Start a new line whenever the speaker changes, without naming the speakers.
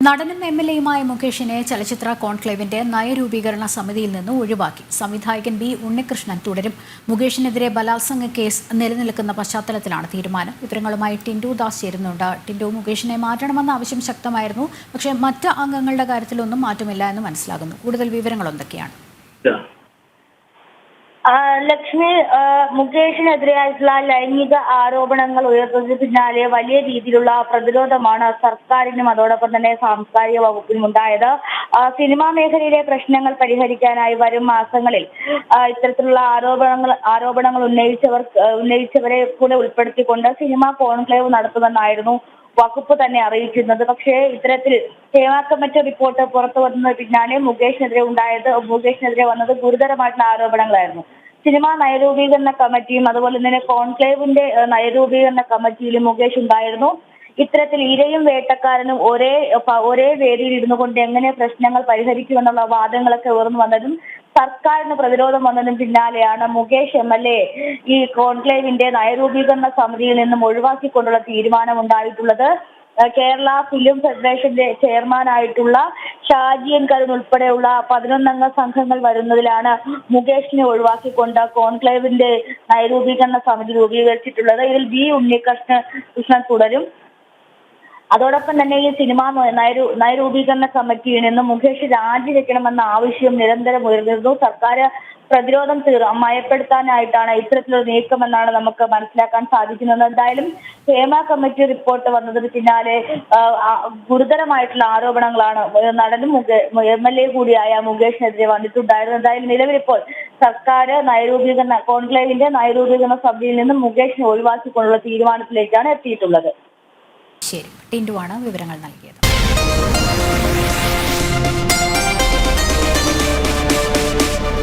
നടനും എം.എൽ.എയുമായ മുകേഷിനെ ചലച്ചിത്ര കോൺക്ലേവിന്റെ നയരൂപീകരണ സമിതിയിൽ നിന്ന് ഒഴിവാക്കി. സംവിധായകൻ ബി ഉണ്ണികൃഷ്ണൻ തുടരും. മുകേഷിനെതിരെ ബലാത്സംഗ കേസ് നിലനിൽക്കുന്ന പശ്ചാത്തലത്തിലാണ് തീരുമാനം. വിവരങ്ങളുമായി ടിൻഡു ദാസ് ചേരുന്നുണ്ട്. ടിൻഡു, മുകേഷിനെ മാറ്റണമെന്ന ആവശ്യം ശക്തമായിരുന്നു. പക്ഷേ മറ്റ് അംഗങ്ങളുടെ കാര്യത്തിലൊന്നും മാറ്റമില്ല എന്ന് മനസ്സിലാകുന്നു. കൂടുതൽ വിവരങ്ങൾ എന്തൊക്കെയാണ്?
ലക്ഷ്മി, മുകേഷിനെതിരെയായിട്ടുള്ള ലൈംഗിക ആരോപണങ്ങൾ ഉയർന്നതിന് പിന്നാലെ വലിയ രീതിയിലുള്ള പ്രതിരോധമാണ് സർക്കാരിനും അതോടൊപ്പം തന്നെ സാംസ്കാരിക വകുപ്പിനും ഉണ്ടായത്. സിനിമാ മേഖലയിലെ പ്രശ്നങ്ങൾ പരിഹരിക്കാനായി വരും മാസങ്ങളിൽ ഇത്തരത്തിലുള്ള ആരോപണങ്ങൾ ഉന്നയിച്ചവരെ കൂടെ ഉൾപ്പെടുത്തിക്കൊണ്ട് സിനിമാ കോൺക്ലേവ് നടത്തുമെന്നായിരുന്നു വകുപ്പ് തന്നെ അറിയിക്കുന്നത്. പക്ഷേ ഇത്തരത്തിൽ ഹേമ കമ്മിറ്റി റിപ്പോർട്ട് പുറത്തു വന്നതിന് പിന്നാലെ മുകേഷിനെതിരെ വന്നത് ഗുരുതരമായിട്ടുള്ള ആരോപണങ്ങളായിരുന്നു. സിനിമാ നയരൂപീകരണ കമ്മിറ്റിയും അതുപോലെ തന്നെ കോൺക്ലേവിന്റെ നയരൂപീകരണ കമ്മിറ്റിയിലും മുകേഷ് ഉണ്ടായിരുന്നു. ഇത്തരത്തിൽ ഇരയും വേട്ടക്കാരനും ഒരേ വേദിയിൽ ഇരുന്നു കൊണ്ട് എങ്ങനെ പ്രശ്നങ്ങൾ പരിഹരിക്കുമെന്നുള്ള വാദങ്ങളൊക്കെ ഉയർന്നു വന്നതും സർക്കാരിന് പ്രതിരോധം വന്നതിനും പിന്നാലെയാണ് മുകേഷ് എം.എൽ.എ ഈ കോൺക്ലേവിന്റെ നയരൂപീകരണ സമിതിയിൽ നിന്നും ഒഴിവാക്കിക്കൊണ്ടുള്ള തീരുമാനം ഉണ്ടായിട്ടുള്ളത്. കേരള ഫിലിം ഫെഡറേഷന്റെ ചെയർമാനായിട്ടുള്ള ഷാജി എൻ കരുൺ ഉൾപ്പെടെയുള്ള 11 സംഘങ്ങൾ വരുന്നതിലാണ് മുകേഷിനെ ഒഴിവാക്കിക്കൊണ്ട് കോൺക്ലേവിന്റെ നയരൂപീകരണ സമിതി രൂപീകരിച്ചിട്ടുള്ളത്. ഇതിൽ ബി ഉണ്ണികൃഷ്ണൻ തുടരും. അതോടൊപ്പം തന്നെ ഈ സിനിമാ നയരൂപീകരണ കമ്മിറ്റിയിൽ നിന്ന് മുകേഷ് രാജിവെക്കണമെന്ന ആവശ്യം നിരന്തരം ഉയർന്നിരുന്നു. സർക്കാർ പ്രതിരോധം മയപ്പെടുത്താനായിട്ടാണ് ഇത്തരത്തിലൊരു നീക്കമെന്നാണ് നമുക്ക് മനസ്സിലാക്കാൻ സാധിക്കുന്നത്. എന്തായാലും ഹേമ കമ്മിറ്റി റിപ്പോർട്ട് വന്നതിന് പിന്നാലെ ഗുരുതരമായിട്ടുള്ള ആരോപണങ്ങളാണ് നടനും എം.എൽ.എ കൂടിയായ മുകേഷിനെതിരെ വന്നിട്ടുണ്ടായിരുന്നത്. എന്തായാലും നിലവിലിപ്പോൾ സർക്കാർ കോൺക്ലേവിന്റെ നയരൂപീകരണ സഭയിൽ നിന്നും മുകേഷിനെ ഒഴിവാക്കിക്കൊണ്ടുള്ള തീരുമാനത്തിലേക്കാണ് എത്തിയിട്ടുള്ളത്.
ശരി, ടിൻഡു ആണ് വിവരങ്ങൾ നൽകിയത്.